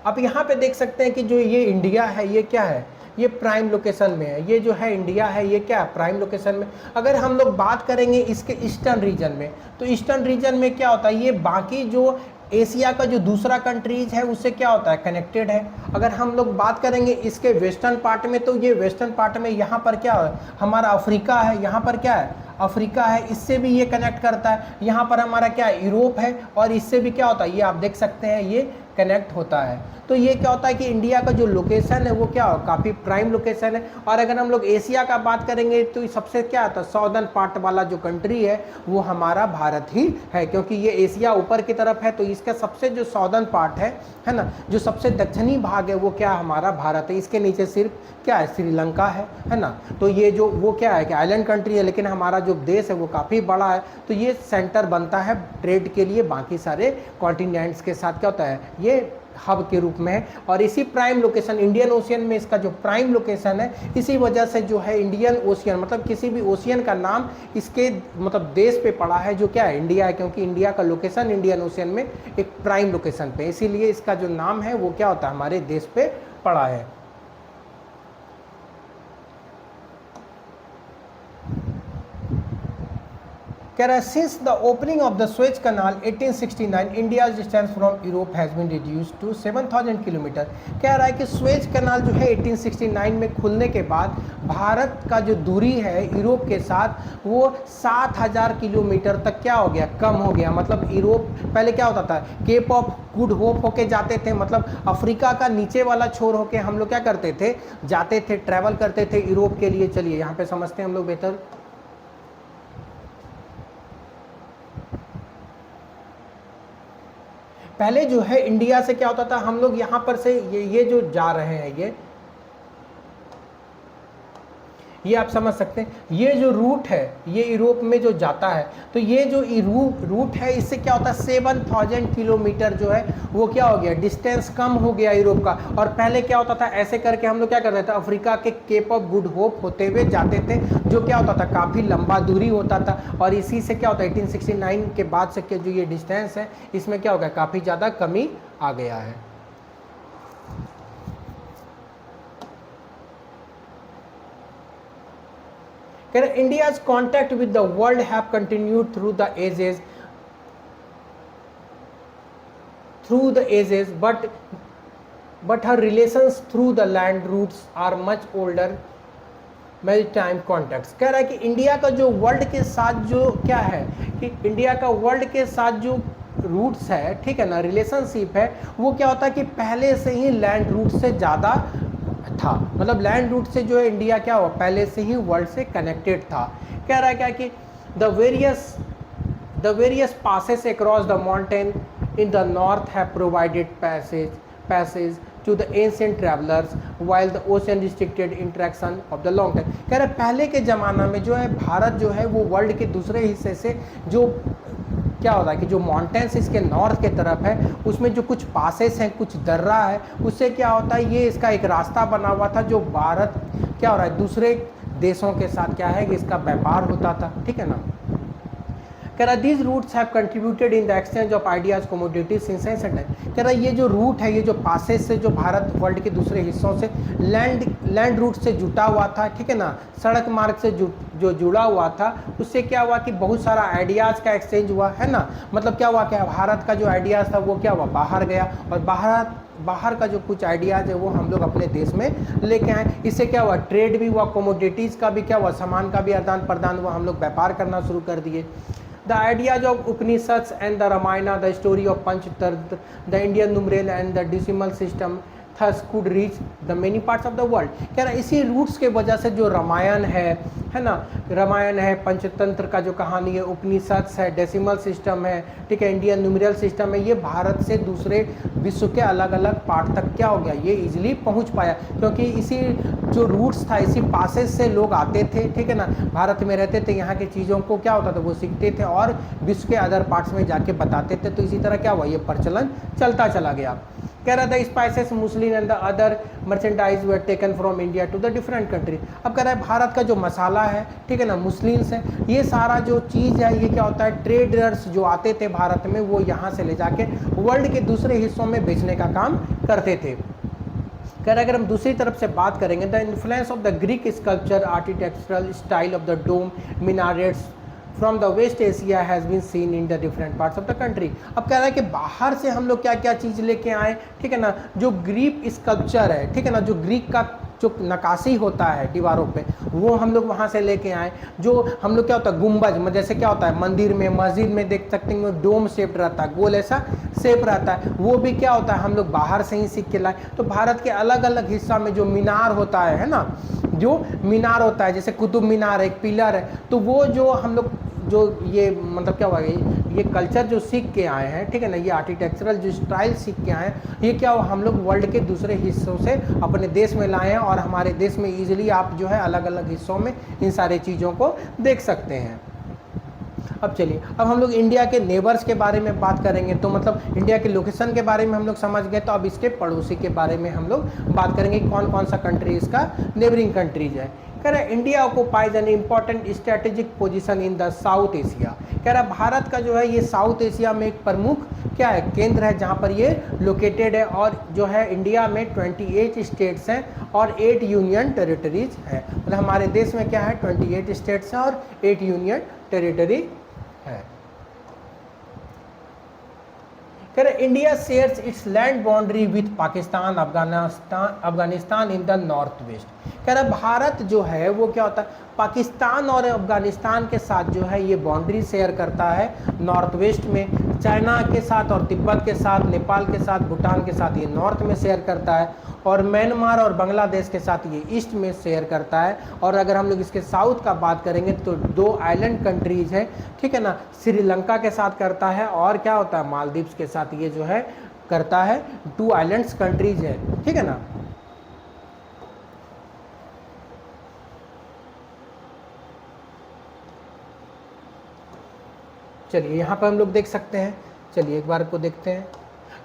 आप यहाँ पे देख सकते हैं कि जो ये इंडिया है ये क्या है, ये प्राइम लोकेशन में है। ये जो है इंडिया है ये क्या है प्राइम लोकेशन में। अगर हम लोग बात करेंगे इसके ईस्टर्न रीजन में, तो ईस्टर्न रीजन में क्या होता है, ये बाकी जो एशिया का जो दूसरा कंट्रीज है उससे क्या होता है कनेक्टेड है। अगर हम लोग बात करेंगे इसके वेस्टर्न पार्ट में, तो ये वेस्टर्न पार्ट में यहाँ पर क्या है हमारा अफ्रीका है, यहाँ पर क्या है अफ्रीका है, इससे भी ये कनेक्ट करता है। यहाँ पर हमारा क्या है यूरोप है और इससे भी क्या होता है ये आप देख सकते हैं ये कनेक्ट होता है। तो ये क्या होता है कि इंडिया का जो लोकेशन है वो क्या हो काफ़ी प्राइम लोकेशन है। और अगर हम लोग एशिया का बात करेंगे तो सबसे क्या आता है साउदर्न पार्ट वाला जो कंट्री है वो हमारा भारत ही है, क्योंकि ये एशिया ऊपर की तरफ है, तो इसका सबसे जो साउदर्न पार्ट है ना, जो सबसे दक्षिणी भाग है वो क्या हमारा भारत है। इसके नीचे सिर्फ क्या है श्रीलंका है ना। तो ये जो वो क्या है कि आइलैंड कंट्री है, लेकिन हमारा जो देश है वो काफ़ी बड़ा है, तो ये सेंटर बनता है ट्रेड के लिए बाकी सारे कॉन्टिनेंट्स के साथ क्या होता है ये हब के रूप में है। और इसी प्राइम लोकेशन इंडियन ओशियन में इसका जो प्राइम लोकेशन है, इसी वजह से जो है इंडियन ओशियन मतलब किसी भी ओशियन का नाम इसके मतलब देश पे पड़ा है जो क्या है इंडिया है, क्योंकि इंडिया का लोकेशन इंडियन ओशियन में एक प्राइम लोकेशन पे, इसीलिए इसका जो नाम है वो क्या होता है हमारे देश पे पड़ा है। कह रहा है since the opening of the Suez Canal 1869 India distance from Europe has been reduce to 7000 kilometre. कह रहा है कि स्वेज कनाल जो है 1869 में खुलने के बाद भारत का जो दूरी है यूरोप के साथ वो 7000 किलोमीटर तक क्या हो गया कम हो गया। मतलब यूरोप पहले क्या होता था केप ऑफ गुड होप होके जाते थे, मतलब अफ्रीका का नीचे वाला छोर होके हम लोग क्या करते थे जाते थे ट्रैवल करते थे यूरोप के लिए। चलिए यहाँ पे समझते हैं हम लोग बेहतर। पहले जो है इंडिया से क्या होता था हम लोग यहाँ पर से ये जो जा रहे हैं ये आप समझ सकते हैं। ये जो रूट है ये यूरोप में जो जाता है, तो ये जो रूट है इससे क्या होता है 7000 किलोमीटर जो है वो क्या हो गया डिस्टेंस कम हो गया यूरोप का। और पहले क्या होता था ऐसे करके हम लोग क्या करते थे अफ्रीका के केप ऑफ गुड होप होते हुए जाते थे, जो क्या होता था काफ़ी लंबा दूरी होता था। और इसी से क्या होता है 1869 के बाद से जो ये डिस्टेंस है इसमें क्या हो गया काफ़ी ज़्यादा कमी आ गया है। India's contact with the world have continued through the ages, but her relations through the land routes are much older maritime contacts। कह रहा है कि इंडिया का जो वर्ल्ड के साथ जो क्या है कि इंडिया का वर्ल्ड के साथ जो रूट्स है ठीक है ना रिलेशनशिप है वो क्या होता है कि पहले से ही लैंड रूट से ज़्यादा था। मतलब लैंड रूट से जो है इंडिया क्या हुआ पहले से ही वर्ल्ड से कनेक्टेड था। कह रहा है क्या कि the various passes across the mountain in the north have provided passage to the ancient travelers while the ocean restricted interaction of the long time। कह रहे पहले के ज़माना में जो है भारत जो है वो वर्ल्ड के दूसरे हिस्से से जो क्या होता है कि जो माउंटेन्स इसके नॉर्थ के तरफ है उसमें जो कुछ पासेस हैं, कुछ दर्रा है, उससे क्या होता है ये इसका एक रास्ता बना हुआ था जो भारत क्या हो रहा है दूसरे देशों के साथ क्या है कि इसका व्यापार होता था, ठीक है ना। कह रहा these routes have contributed in the exchange of ideas commodities since ancient time. कह रहा ये जो रूट है, ये जो पासेस से जो भारत वर्ल्ड के दूसरे हिस्सों से लैंड रूट से जुटा हुआ था, ठीक है ना, सड़क मार्ग से जो जुड़ा हुआ था, उससे क्या हुआ कि बहुत सारा आइडियाज़ का एक्सचेंज हुआ है ना। मतलब क्या हुआ कि भारत का जो आइडियाज़ था वो क्या हुआ बाहर गया, और बाहर का जो कुछ आइडियाज़ है वो हम लोग अपने देश में लेके आए। इससे क्या हुआ ट्रेड भी हुआ, कमोडिटीज़ का भी क्या हुआ, सामान का भी आदान प्रदान हुआ, हम लोग व्यापार करना शुरू कर दिए। The ideas of Upanishads and the Ramayana, the story of Panchatartra, the Indian numeral and the decimal system thus could reach the many parts of the world। कह रहा इसी रूट्स के वजह से जो रामायण है ना, रामायण है, पंचतंत्र का जो कहानी है, उपनिषद है, डेसिमल सिस्टम है, ठीक है, इंडियन न्यूमेरल सिस्टम है, ये भारत से दूसरे विश्व के अलग अलग पार्ट तक क्या हो गया ये इजीली पहुंच पाया, क्योंकि इसी जो रूट्स था, इसी पासेस से लोग आते थे, ठीक है ना, भारत में रहते थे, यहाँ की चीज़ों को क्या होता था वो सीखते थे और विश्व के अदर पार्ट्स में जाके बताते थे। तो इसी तरह क्या हुआ ये प्रचलन चलता चला गया। कह रहा था spices muslin and the other merchandise were taken from India to the different country. अब कह रहा है भारत का जो मसाला है, ठीक है ना, मुस्लिम्स है, ये सारा जो चीज़ है ये क्या होता है ट्रेडर्स जो आते थे भारत में वो यहाँ से ले जाके वर्ल्ड के दूसरे हिस्सों में बेचने का काम करते थे। कह रहा अगर हम दूसरी तरफ से बात करेंगे the influence of the Greek sculpture architectural style of the dome minarets from the waste Asia has been seen in the different parts of the country. अब कह रहा है कि बाहर से हम लोग क्या क्या चीज़ लेके आए, ठीक है ना, जो ग्रीक स्कल्पचर है, ठीक है ना, जो ग्रीक का जो नक्काशी होता है दीवारों पे वो हम लोग वहाँ से लेके आए। जो हम लोग क्या होता है गुंबज, जैसे क्या होता है मंदिर में मस्जिद में देख सकते हैं डोम शेप रहता है, गोल ऐसा शेप रहता है, वो भी क्या होता है हम लोग बाहर से ही सीख के लाए। तो भारत के अलग अलग हिस्सा में जो मीनार होता है ना, जो मीनार होता है जैसे कुतुब मीनार है, एक पिलर है, तो वो जो हम लोग जो ये मतलब क्या हुआ ये कल्चर जो सीख के आए हैं, ठीक है ना, ये आर्किटेक्चरल जो स्टाइल सीख के आए हैं, ये क्या हुआ हम लोग वर्ल्ड के दूसरे हिस्सों से अपने देश में लाए हैं और हमारे देश में ईजिली आप जो है अलग अलग हिस्सों में इन सारे चीज़ों को देख सकते हैं। अब चलिए अब हम लोग इंडिया के नेबर्स के बारे में बात करेंगे। तो मतलब इंडिया के लोकेशन के बारे में हम लोग समझ गए, तो अब इसके पड़ोसी के बारे में हम लोग बात करेंगे कौन कौन सा कंट्री इसका नेबरिंग कंट्रीज है। कह रहा है India occupies an important strategic position in the south Asia. कह रहा है भारत का जो है ये साउथ एशिया में एक प्रमुख क्या है केंद्र है जहाँ पर ये लोकेटेड है, और जो है इंडिया में 28 स्टेट्स हैं और 8 यूनियन टेरिटरीज है। मतलब हमारे देश में क्या है 28 स्टेट्स हैं और 8 यूनियन टेरिटरी है। कह रहे India shares it's land boundary with Pakistan Afghanistan in the north west. कह रहा भारत जो है वो क्या होता है पाकिस्तान और अफगानिस्तान के साथ जो है ये बाउंड्री शेयर करता है नॉर्थ वेस्ट में, चाइना के साथ और तिब्बत के साथ, नेपाल के साथ, भूटान के साथ ये नॉर्थ में शेयर करता है, और म्यांमार और बांग्लादेश के साथ ये ईस्ट में शेयर करता है। और अगर हम लोग इसके साउथ का बात करेंगे तो 2 आइलैंड कंट्रीज है, ठीक है ना, श्रीलंका के साथ करता है और क्या होता है मालदीव्स के साथ ये जो है करता है, 2 आइलैंड्स कंट्रीज है, ठीक है ना। चलिए यहाँ पर हम लोग देख सकते हैं, चलिए एक बार को देखते हैं।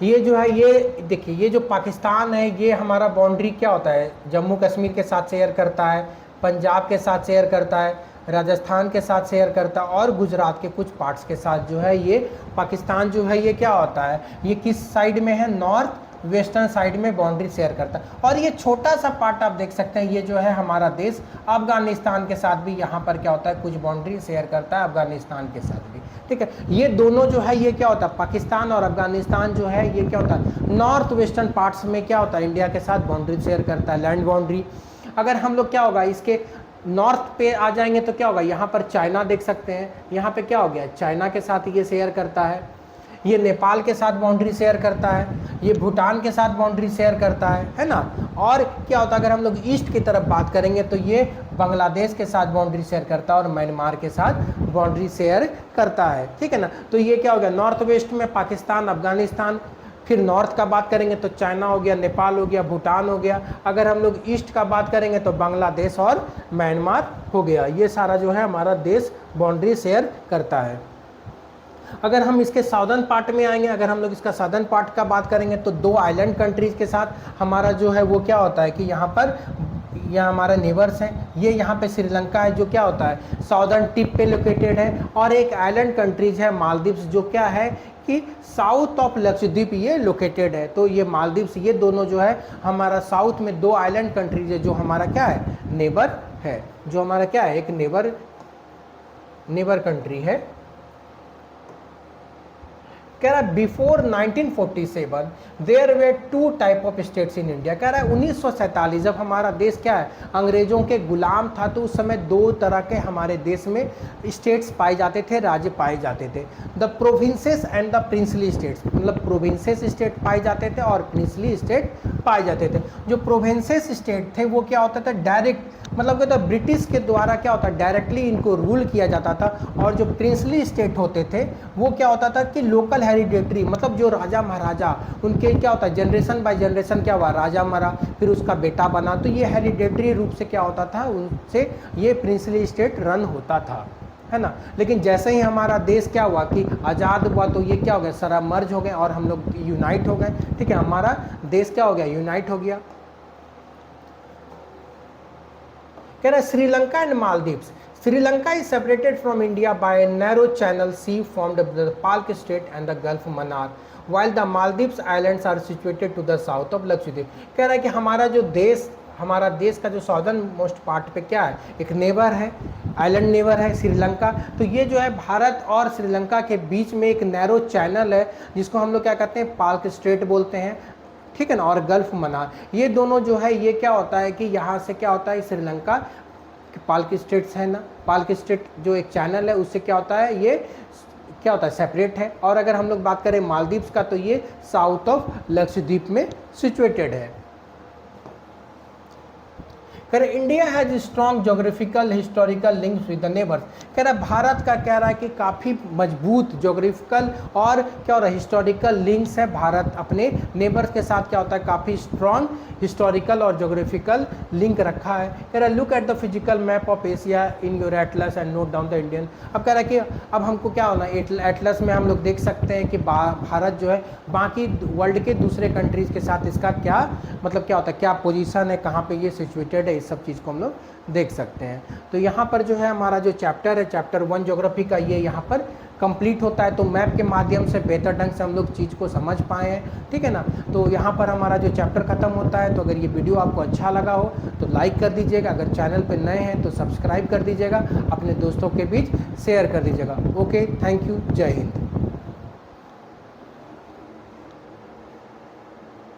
ये जो है ये देखिए ये जो पाकिस्तान है ये हमारा बाउंड्री क्या होता है जम्मू कश्मीर के साथ शेयर करता है, पंजाब के साथ शेयर करता है, राजस्थान के साथ शेयर करता है और गुजरात के कुछ पार्ट्स के साथ जो है ये पाकिस्तान जो है ये क्या होता है ये किस साइड में है नॉर्थ वेस्टर्न साइड में बाउंड्री शेयर करता है। और ये छोटा सा पार्ट आप देख सकते हैं ये जो है हमारा देश अफगानिस्तान के साथ भी यहाँ पर क्या होता है कुछ बाउंड्री शेयर करता है अफगानिस्तान के साथ भी, ठीक है। ये दोनों जो है ये क्या होता है पाकिस्तान और अफगानिस्तान जो है ये क्या होता है नॉर्थ वेस्टर्न पार्ट्स में क्या होता है इंडिया के साथ बाउंड्री शेयर करता है लैंड बाउंड्री। अगर हम लोग क्या होगा इसके नॉर्थ पे आ जाएंगे तो क्या होगा यहाँ पर चाइना देख सकते हैं, यहाँ पे क्या हो गया चाइना के साथ ये शेयर करता है, ये नेपाल के साथ बाउंड्री शेयर करता है, ये भूटान के साथ बाउंड्री शेयर करता है ना। और क्या होता है अगर हम लोग ईस्ट की तरफ बात करेंगे तो ये बांग्लादेश के साथ बाउंड्री शेयर करता है और म्यांमार के साथ बाउंड्री शेयर करता है, ठीक है ना। तो ये क्या हो गया नॉर्थ वेस्ट में पाकिस्तान अफगानिस्तान, फिर नॉर्थ का बात करेंगे तो चाइना हो गया, नेपाल हो गया, भूटान हो गया। अगर हम लोग ईस्ट का बात करेंगे तो बांग्लादेश और म्यांमार हो गया। ये सारा जो है हमारा देश बाउंड्री शेयर करता है। अगर हम इसके साउदर्न पार्ट में आएंगे, अगर हम लोग इसका साउदर्न पार्ट का बात करेंगे तो 2 आइलैंड कंट्रीज के साथ हमारा जो है वो क्या होता है कि यहाँ पर यह हमारा नेबर्स हैं। ये यहाँ पे श्रीलंका है जो क्या होता है साउदर्न टिप पे लोकेटेड है, और एक आइलैंड कंट्रीज है मालदीव्स जो क्या है कि साउथ ऑफ लक्षद्वीप ये लोकेटेड है। तो ये मालदीव्स, ये दोनों जो है हमारा साउथ में 2 आइलैंड कंट्रीज है जो हमारा क्या है नेबर है, जो हमारा क्या है एक नेबर कंट्री है। कह रहा है before 1947 their way 2 type of states in India. कह रहा है 1947 जब हमारा देश क्या है अंग्रेजों के गुलाम था तो उस समय 2 तरह के हमारे देश में स्टेट्स पाए जाते थे, राज्य पाए जाते थे। The provinces and the princely states, मतलब प्रोविंसेस स्टेट पाए जाते थे और प्रिंसली स्टेट पाए जाते थे। जो प्रोविंसेस स्टेट थे वो क्या होता था डायरेक्ट, मतलब कहता ब्रिटिश के द्वारा क्या होता डायरेक्टली इनको रूल किया जाता था। और जो प्रिंसली स्टेट होते थे वो क्या होता था कि लोकल हेरिडेटरी, मतलब जो राजा महाराजा उनके क्या होता है जनरेशन बाय जनरेशन क्या हुआ राजा मरा फिर उसका बेटा बना, तो ये हेरिडेटरी रूप से क्या होता था उनसे ये प्रिंसली स्टेट रन होता था, है ना। लेकिन जैसे ही हमारा देश क्या हुआ कि आज़ाद हुआ तो ये क्या हो गया सारा मर्ज हो गए और हम लोग यूनाइट हो गए। ठीक है, हमारा देश क्या हो गया यूनाइट हो गया। कह रहा है Sri Lanka and Maldives, Sri Lanka is separated from India by a narrow channel sea formed by the Palk Strait and the Gulf Mannar, while the Maldives islands are situated to the south of Lakshadweep। कह रहा है कि हमारा देश का जो सॉदर्न मोस्ट पार्ट पे क्या है एक नेबर है, आइलैंड नेबर है श्रीलंका। तो ये जो है भारत और श्रीलंका के बीच में एक नैरो चैनल है जिसको हम लोग क्या कहते हैं पाल्क स्ट्रेट बोलते हैं, ठीक है ना, और गल्फ मनार। ये दोनों जो है ये क्या होता है कि यहाँ से क्या होता है श्रीलंका पाल्क स्टेट्स है ना, पाल्क स्टेट जो एक चैनल है उससे क्या होता है ये क्या होता है सेपरेट है। और अगर हम लोग बात करें मालदीव्स का तो ये साउथ ऑफ लक्षद्वीप में सिचुएटेड है। कह रहे India has strong geographical historical links with the neighbours. कह रहा है भारत का कह रहा है कि काफ़ी मजबूत जोग्राफिकल और क्या हो रहा है हिस्टोरिकल लिंक्स है भारत अपने नेबर्स के साथ क्या होता है काफ़ी स्ट्रॉन्ग हिस्टोरिकल और जोग्राफिकल लिंक रखा है। कह रहा है look at the physical map of Asia in your Atlas and note down the Indian. अब कह रहा है कि अब हमको क्या होना एटलस में हम लोग देख सकते हैं कि भारत जो है बाकी वर्ल्ड के दूसरे कंट्रीज़ के साथ इसका क्या मतलब क्या होता है क्या पोजीशन है, कहाँ पे ये सिचुएटेड है, इस सब चीज़ को हम लोग देख सकते हैं। तो यहाँ पर जो है हमारा जो चैप्टर है चैप्टर 1 ज्योग्राफी का ये यहाँ पर कंप्लीट होता है। तो मैप के माध्यम से बेहतर ढंग से हम लोग चीज़ को समझ पाए हैं, ठीक है ना। तो यहाँ पर हमारा जो चैप्टर खत्म होता है। तो अगर ये वीडियो आपको अच्छा लगा हो तो लाइक कर दीजिएगा, अगर चैनल पर नए हैं तो सब्सक्राइब कर दीजिएगा, अपने दोस्तों के बीच शेयर कर दीजिएगा। ओके, थैंक यू, जय हिंद।